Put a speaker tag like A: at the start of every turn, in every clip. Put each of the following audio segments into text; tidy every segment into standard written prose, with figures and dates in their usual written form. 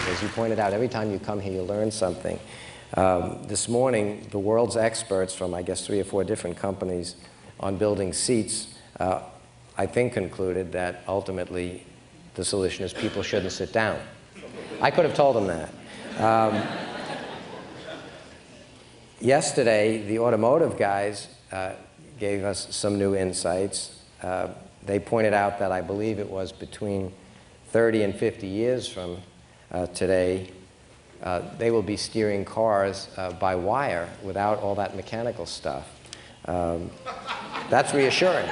A: leave. As you pointed out, every time you come here, you learn something. This morning, the world's experts from, I guess, 3 or 4 different companies on building seats, I think, concluded that ultimately the solution is people shouldn't sit down. I could have told them that. Yesterday, the automotive guys gave us some new insights. They pointed out that I believe it was between 30 and 50 years from today, they will be steering cars by wire without all that mechanical stuff. That's reassuring.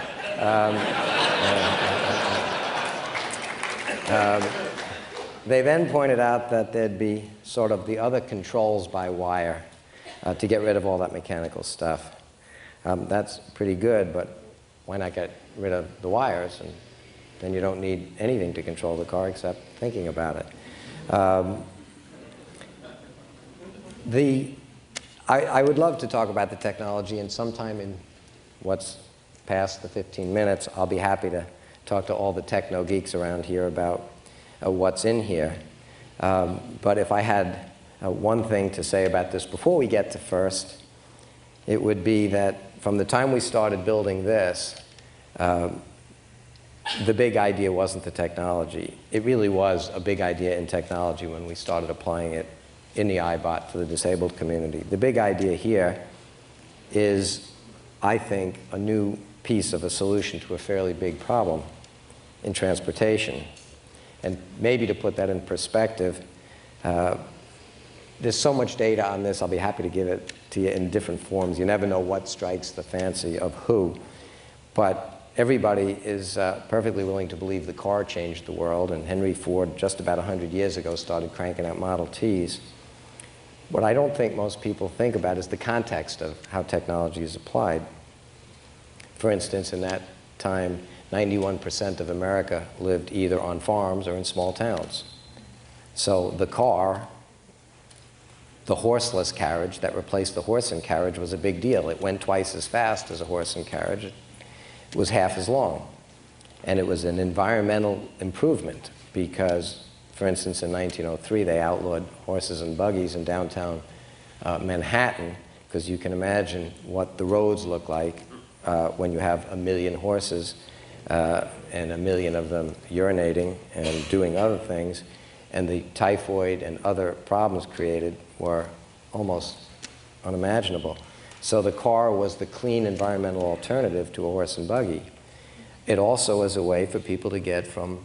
A: They then pointed out that there'd be sort of the other controls by wire to get rid of all that mechanical stuff. That's pretty good, but why not get rid of the wires? And then you don't need anything to control the car except thinking about it. I would love to talk about the technology, and sometime in what's past the 15 minutes, I'll be happy to talk to all the techno geeks around here about what's in here. But if I had one thing to say about this before we get to first, it would be that from the time we started building this, the big idea wasn't the technology. It really was a big idea in technology when we started applying it in the iBot for the disabled community. The big idea here is, I think, a new piece of a solution to a fairly big problem in transportation. And maybe to put that in perspective, there's so much data on this, I'll be happy to give it to you in different forms. You never know what strikes the fancy of who. But everybody is perfectly willing to believe the car changed the world, and Henry Ford, just about 100 years ago, started cranking out Model Ts. What I don't think most people think about is the context of how technology is applied. For instance, in that time, 91% of America lived either on farms or in small towns. So the car, the horseless carriage that replaced the horse and carriage, was a big deal. It went twice as fast as a horse and carriage. It was half as long. And it was an environmental improvement because, for instance, in 1903, they outlawed horses and buggies in downtown Manhattan, because you can imagine what the roads look like when you have 1 million horses and 1 million of them urinating and doing other things. And the typhoid and other problems created were almost unimaginable. So the car was the clean environmental alternative to a horse and buggy. It also was a way for people to get from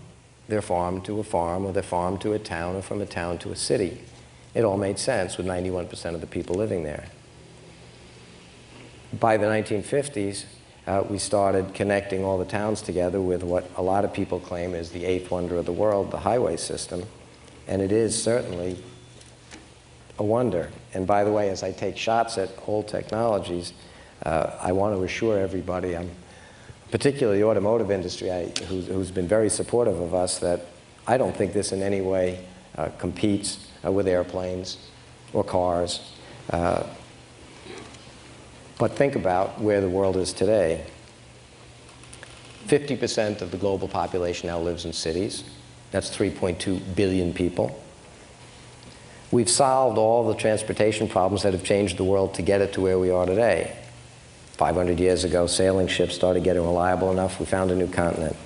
A: their farm to a farm, or their farm to a town, or from a town to a city. It all made sense with 91% of the people living there. By the 1950s, we started connecting all the towns together with what a lot of people claim is the 8th wonder of the world, the highway system. And it is certainly a wonder. And by the way, as I take shots at old technologies, I want to assure everybody, particularly the automotive industry, who's been very supportive of us, that I don't think this in any way competes with airplanes or cars. But think about where the world is today. 50% of the global population now lives in cities. That's 3.2 billion people. We've solved all the transportation problems that have changed the world to get it to where we are today. 500 years ago, sailing ships started getting reliable enough, we found a new continent.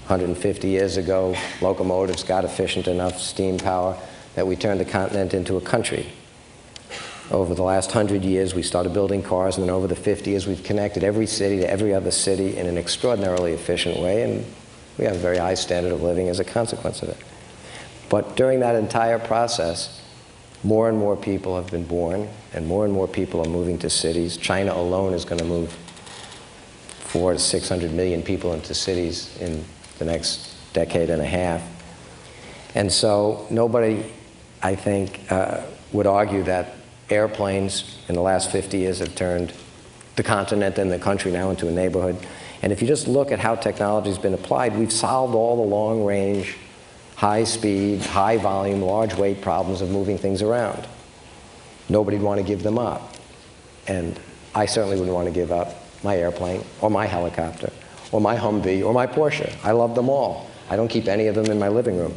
A: 150 years ago, locomotives got efficient enough steam power that we turned the continent into a country. Over the last 100 years, we started building cars, and then over the 50 years, we've connected every city to every other city in an extraordinarily efficient way, and we have a very high standard of living as a consequence of it. But during that entire process, more and more people have been born, and more people are moving to cities. China alone is going to move 400 to 600 million people into cities in the next decade and a half. And so nobody, I think, would argue that airplanes in the last 50 years have turned the continent and the country now into a neighborhood. And if you just look at how technology has been applied, we've solved all the long-range, high-speed, high-volume, large-weight problems of moving things around. Nobody would want to give them up. And I certainly wouldn't want to give up my airplane, or my helicopter, or my Humvee, or my Porsche. I love them all. I don't keep any of them in my living room.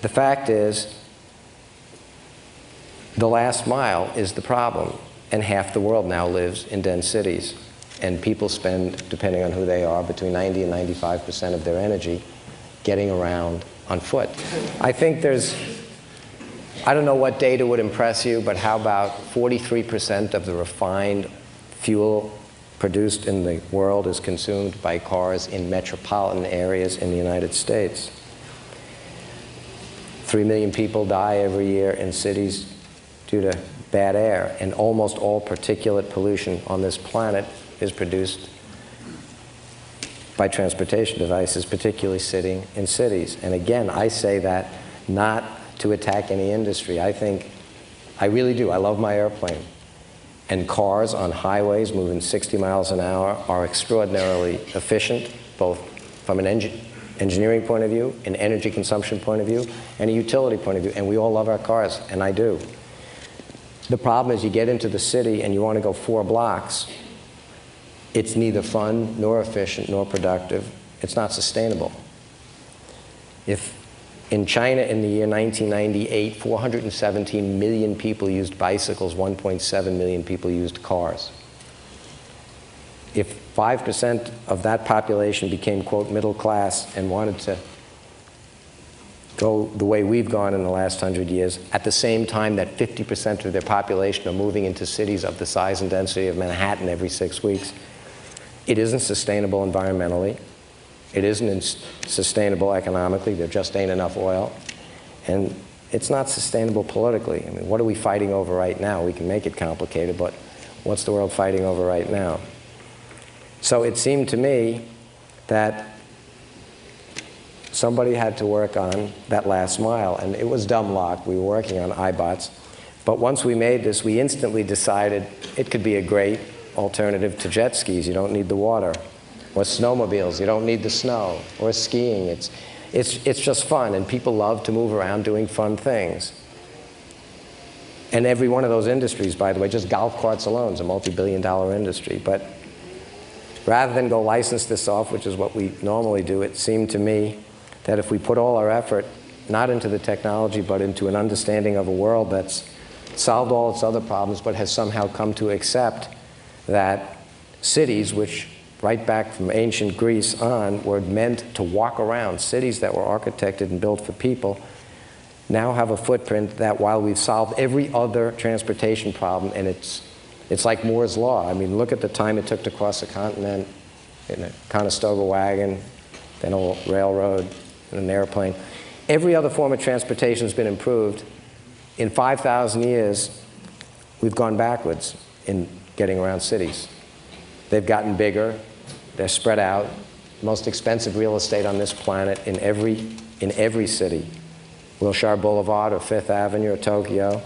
A: the fact is, the last mile is the problem, and half the world now lives in dense cities. And people spend, depending on who they are, between 90 and 95% of their energy getting around on foot. I think there's, I don't know what data would impress you, but how about 43% of the refined fuel produced in the world is consumed by cars in metropolitan areas in the United States. 3 million people die every year in cities due to bad air, and almost all particulate pollution on this planet is produced by transportation devices, particularly sitting in cities. And again, I say that not to attack any industry. I really do. I love my airplane. And cars on highways moving 60 miles an hour are extraordinarily efficient, both from an engineering point of view, an energy consumption point of view, and a utility point of view. And we all love our cars, and I do. The problem is you get into the city and you want to go 4 blocks. It's neither fun, nor efficient, nor productive. It's not sustainable. If in China in the year 1998, 417 million people used bicycles, 1.7 million people used cars. If 5% of that population became, quote, middle class and wanted to go the way we've gone in the last 100 years, at the same time that 50% of their population are moving into cities of the size and density of Manhattan every 6 weeks, it isn't sustainable environmentally. It isn't sustainable economically. There just ain't enough oil. And it's not sustainable politically. I mean, what are we fighting over right now? We can make it complicated, but what's the world fighting over right now? So it seemed to me that somebody had to work on that last mile, and it was dumb luck. We were working on iBots. But once we made this, we instantly decided it could be a great alternative to jet skis. You don't need the water. Or snowmobiles. You don't need the snow. Or skiing. It's just fun, and people love to move around doing fun things. And every one of those industries, by the way, just golf carts alone is a multi-billion-dollar industry. But rather than go license this off, which is what we normally do, it seemed to me that if we put all our effort, not into the technology, but into an understanding of a world that's solved all its other problems, but has somehow come to accept that cities, which right back from ancient Greece on were meant to walk around, cities that were architected and built for people, now have a footprint that while we've solved every other transportation problem, and it's like Moore's Law. I mean, look at the time it took to cross a continent in a Conestoga wagon, then a railroad, and an airplane. Every other form of transportation has been improved. In 5,000 years, we've gone backwards in getting around cities. They've gotten bigger. They're spread out. Most expensive real estate on this planet in every city. Wilshire Boulevard or Fifth Avenue or Tokyo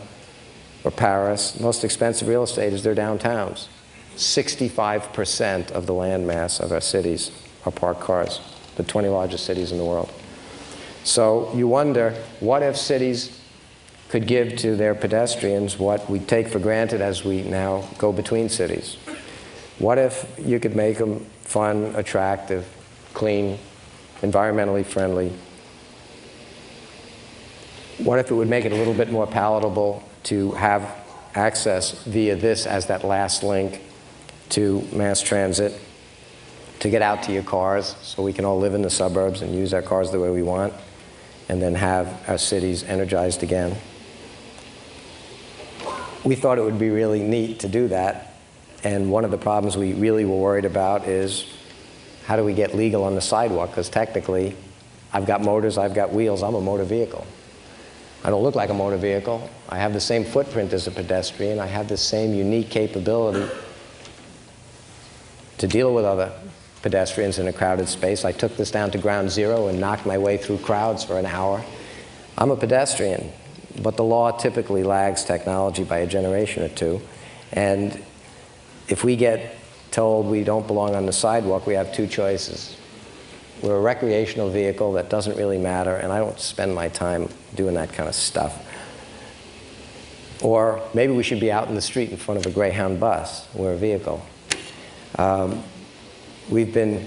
A: or Paris. Most expensive real estate is their downtowns. 65% of the land mass of our cities are parked cars, the 20 largest cities in the world. So you wonder, what if cities could give to their pedestrians what we take for granted as we now go between cities? What if you could make them fun, attractive, clean, environmentally friendly? What if it would make it a little bit more palatable to have access via this as that last link to mass transit, to get out to your cars so we can all live in the suburbs and use our cars the way we want, and then have our cities energized again? We thought it would be really neat to do that. And one of the problems we really were worried about is, how do we get legal on the sidewalk? Because technically, I've got motors, I've got wheels, I'm a motor vehicle. I don't look like a motor vehicle. I have the same footprint as a pedestrian. I have the same unique capability to deal with other pedestrians in a crowded space. I took this down to ground zero and knocked my way through crowds for an hour. I'm a pedestrian, but the law typically lags technology by a generation or two. And if we get told we don't belong on the sidewalk, we have two choices. We're a recreational vehicle that doesn't really matter, and I don't spend my time doing that kind of stuff. Or maybe we should be out in the street in front of a Greyhound bus. We're a vehicle. We've been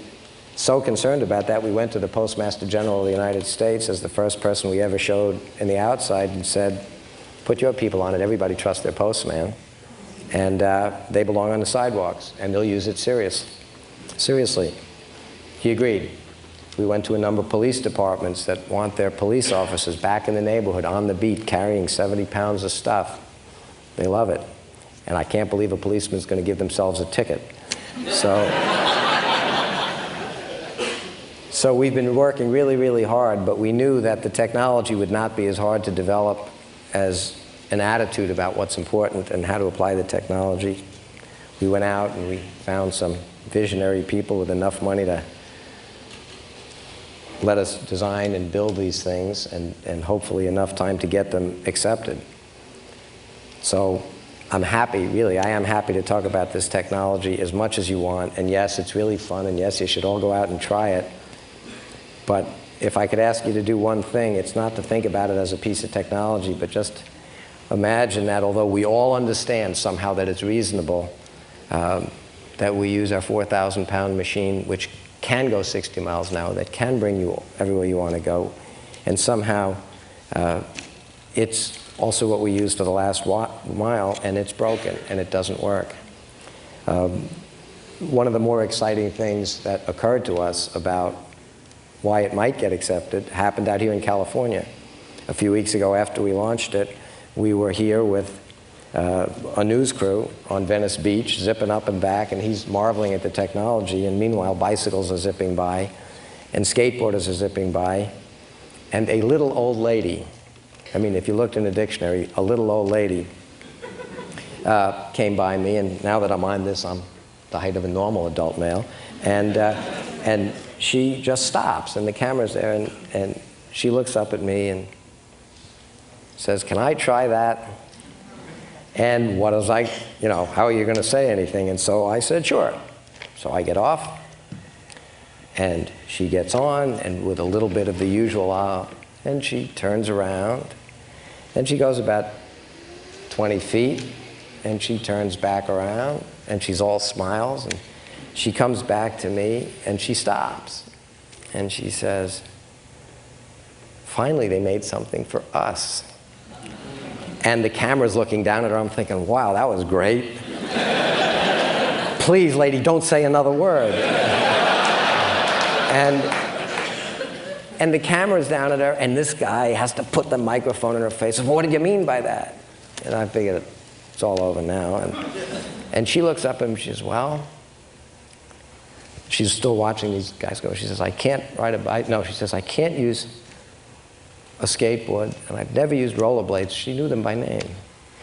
A: So concerned about that, we went to the Postmaster General of the United States as the first person we ever showed in the outside and said, put your people on it. Everybody trusts their postman. And they belong on the sidewalks, and they'll use it seriously. He agreed. We went to a number of police departments that want their police officers back in the neighborhood on the beat carrying 70 pounds of stuff. They love it. And I can't believe a policeman's going to give themselves a ticket. So we've been working really, really hard, but we knew that the technology would not be as hard to develop as an attitude about what's important and how to apply the technology. We went out and we found some visionary people with enough money to let us design and build these things, and hopefully enough time to get them accepted. So I'm happy, really, I am happy to talk about this technology as much as you want. And yes, it's really fun, and yes, you should all go out and try it. But if I could ask you to do one thing, it's not to think about it as a piece of technology, but just imagine that although we all understand somehow that it's reasonable, that we use our 4,000-pound machine, which can go 60 miles an hour, that can bring you everywhere you want to go, and somehow it's also what we use for the last mile, and it's broken, and it doesn't work. One of the more exciting things that occurred to us about why it might get accepted happened out here in California. A few weeks ago after we launched it, we were here with a news crew on Venice Beach, zipping up and back, and he's marveling at the technology, and meanwhile bicycles are zipping by, and skateboarders are zipping by, and a little old lady, I mean, if you looked in the dictionary, a little old lady came by me, and now that I'm on this, I'm the height of a normal adult male, and she just stops, and the camera's there, and she looks up at me and says, "Can I try that?" And what was I, you know, how are you going to say anything? And so I said, sure. So I get off, and she gets on, and with a little bit of the usual, and she turns around, and she goes about 20 feet, and she turns back around, and she's all smiles, and she comes back to me, and she stops, and she says, "Finally, they made something for us." And the camera's looking down at her. I'm thinking, wow, that was great. Please, lady, don't say another word. And the camera's down at her, and this guy has to put the microphone in her face. Well, what did you mean by that? And I figured it's all over now. And she looks up at him, she says, well, she's still watching these guys go. She says, I can't ride a bike. No, she says, I can't use a skateboard, and I've never used rollerblades. She knew them by name.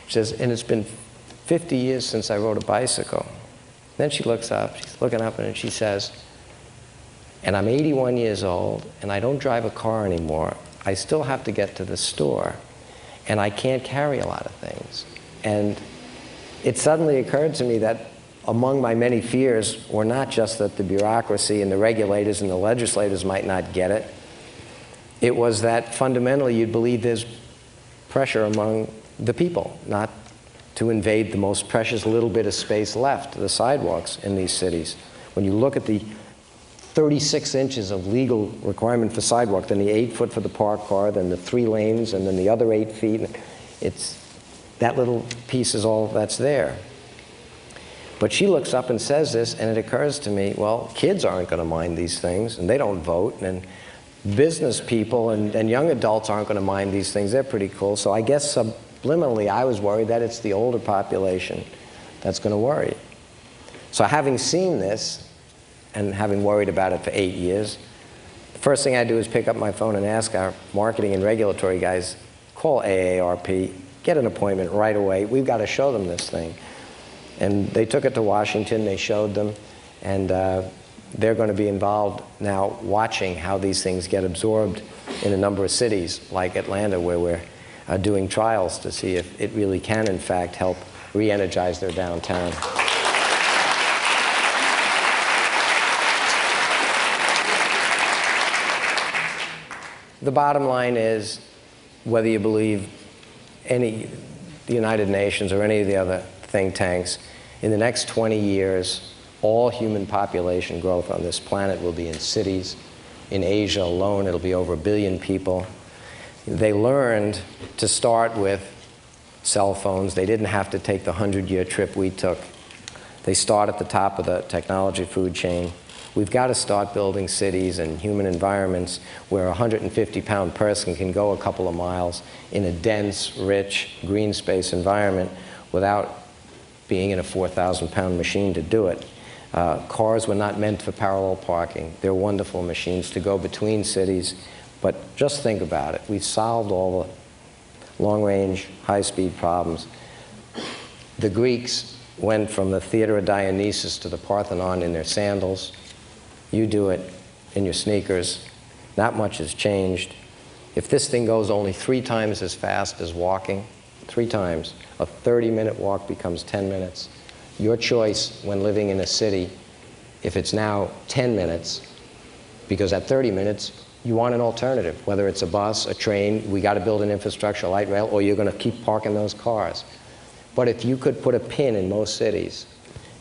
A: She says, and it's been 50 years since I rode a bicycle. Then she looks up, she's looking up, and she says, and I'm 81 years old, and I don't drive a car anymore. I still have to get to the store, and I can't carry a lot of things. And it suddenly occurred to me that among my many fears were not just that the bureaucracy and the regulators and the legislators might not get it. It was that fundamentally you'd believe there's pressure among the people not to invade the most precious little bit of space left, the sidewalks in these cities. When you look at the 36 inches of legal requirement for sidewalk, then the 8 foot for the parked car, then the 3 lanes, and then the other 8 feet, it's, that little piece is all that's there. But she looks up and says this, and it occurs to me, well, kids aren't going to mind these things, and they don't vote, and business people and young adults aren't going to mind these things. They're pretty cool. So I guess subliminally I was worried that it's the older population that's going to worry. So having seen this and having worried about it for 8 years, the first thing I do is pick up my phone and ask our marketing and regulatory guys, call AARP, get an appointment right away. We've got to show them this thing. And they took it to Washington, they showed them, and they're going to be involved now watching how these things get absorbed in a number of cities like Atlanta, where we're doing trials to see if it really can, in fact, help re-energize their downtown. The bottom line is, whether you believe the United Nations or any of the other think tanks, in the next 20 years, All human population growth on this planet will be in cities. In Asia alone, it'll be over 1 billion people. They learned to start with cell phones. They didn't have to take the 100-year trip we took. They start at the top of the technology food chain. We've got to start building cities and human environments where a 150-pound person can go a couple of miles in a dense, rich, green space environment without being in a 4,000-pound machine to do it. Cars were not meant for parallel parking. They're wonderful machines to go between cities. But just think about it. We've solved all the long-range, high-speed problems. The Greeks went from the Theater of Dionysus to the Parthenon in their sandals. You do it in your sneakers. Not much has changed. If this thing goes only 3 times as fast as walking, 3 times, a 30-minute walk becomes 10 minutes. Your choice when living in a city, if it's now 10 minutes, because at 30 minutes, you want an alternative, whether it's a bus, a train, we got to build an infrastructure, light rail, or you're going to keep parking those cars. But if you could put a pin in most cities,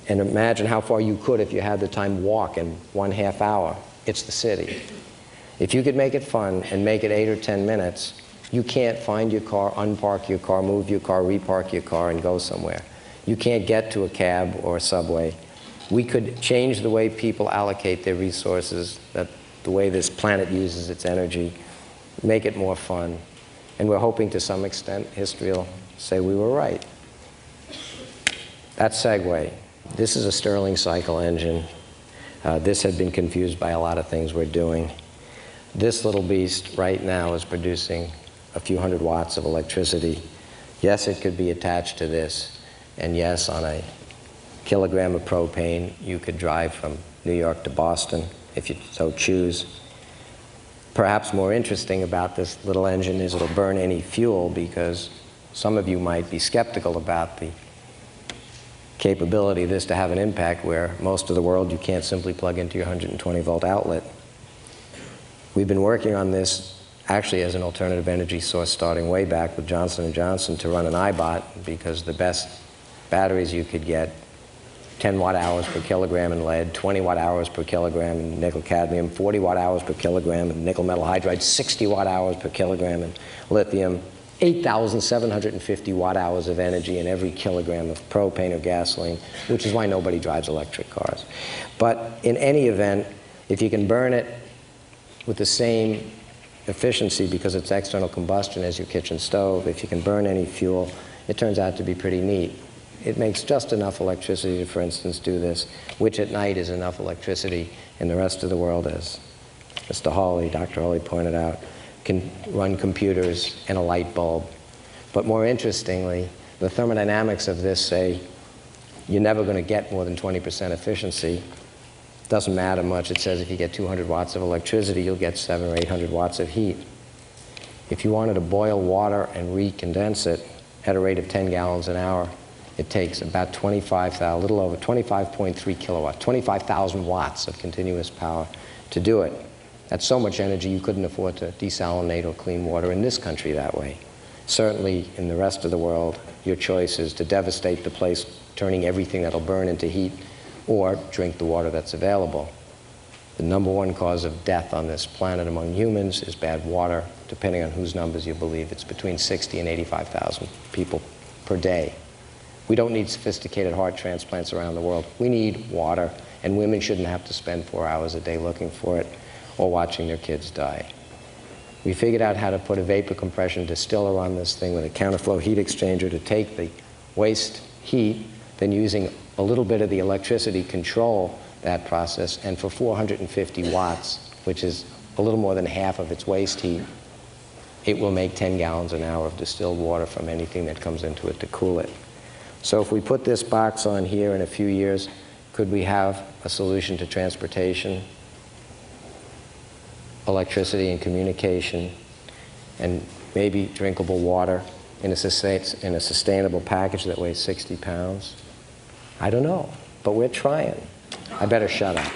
A: and imagine how far you could if you had the time walk in 1/2 hour, it's the city. If you could make it fun and make it 8 or 10 minutes, you can't find your car, unpark your car, move your car, repark your car, and go somewhere. You can't get to a cab or a subway. We could change the way people allocate their resources, the way this planet uses its energy, make it more fun. And we're hoping to some extent history will say we were right. That's Segway. This is a Stirling cycle engine. This had been confused by a lot of things we're doing. This little beast right now is producing a few hundred watts of electricity. Yes, it could be attached to this. And yes, on a kilogram of propane, you could drive from New York to Boston, if you so choose. Perhaps more interesting about this little engine is it'll burn any fuel, because some of you might be skeptical about the capability of this to have an impact where most of the world you can't simply plug into your 120-volt outlet. We've been working on this actually as an alternative energy source starting way back with Johnson & Johnson to run an iBot, because the best batteries you could get, 10 watt-hours per kilogram in lead, 20 watt-hours per kilogram in nickel-cadmium, 40 watt-hours per kilogram in nickel-metal hydride, 60 watt-hours per kilogram in lithium, 8,750 watt-hours of energy in every kilogram of propane or gasoline, which is why nobody drives electric cars. But in any event, if you can burn it with the same efficiency, because it's external combustion as your kitchen stove, if you can burn any fuel, it turns out to be pretty neat. It makes just enough electricity to, for instance, do this, which at night is enough electricity in the rest of the world, as Mr. Hawley, Dr. Hawley pointed out, can run computers and a light bulb. But more interestingly, the thermodynamics of this say you're never going to get more than 20% efficiency. Doesn't matter much. It says if you get 200 watts of electricity, you'll get 700 or 800 watts of heat. If you wanted to boil water and recondense it at a rate of 10 gallons an hour, it takes about 25,000, a little over 25.3 kilowatts, 25,000 watts of continuous power to do it. That's so much energy you couldn't afford to desalinate or clean water in this country that way. Certainly in the rest of the world, your choice is to devastate the place, turning everything that'll burn into heat, or drink the water that's available. The #1 cause of death on this planet among humans is bad water. Depending on whose numbers you believe, it's between 60 and 85,000 people per day. We don't need sophisticated heart transplants around the world. We need water, and women shouldn't have to spend 4 hours a day looking for it or watching their kids die. We figured out how to put a vapor compression distiller on this thing with a counterflow heat exchanger to take the waste heat, then using a little bit of the electricity control that process, and for 450 watts, which is a little more than half of its waste heat, it will make 10 gallons an hour of distilled water from anything that comes into it to cool it. So if we put this box on here in a few years, could we have a solution to transportation, electricity and communication, and maybe drinkable water in a sustainable package that weighs 60 pounds? I don't know, but we're trying. I better shut up.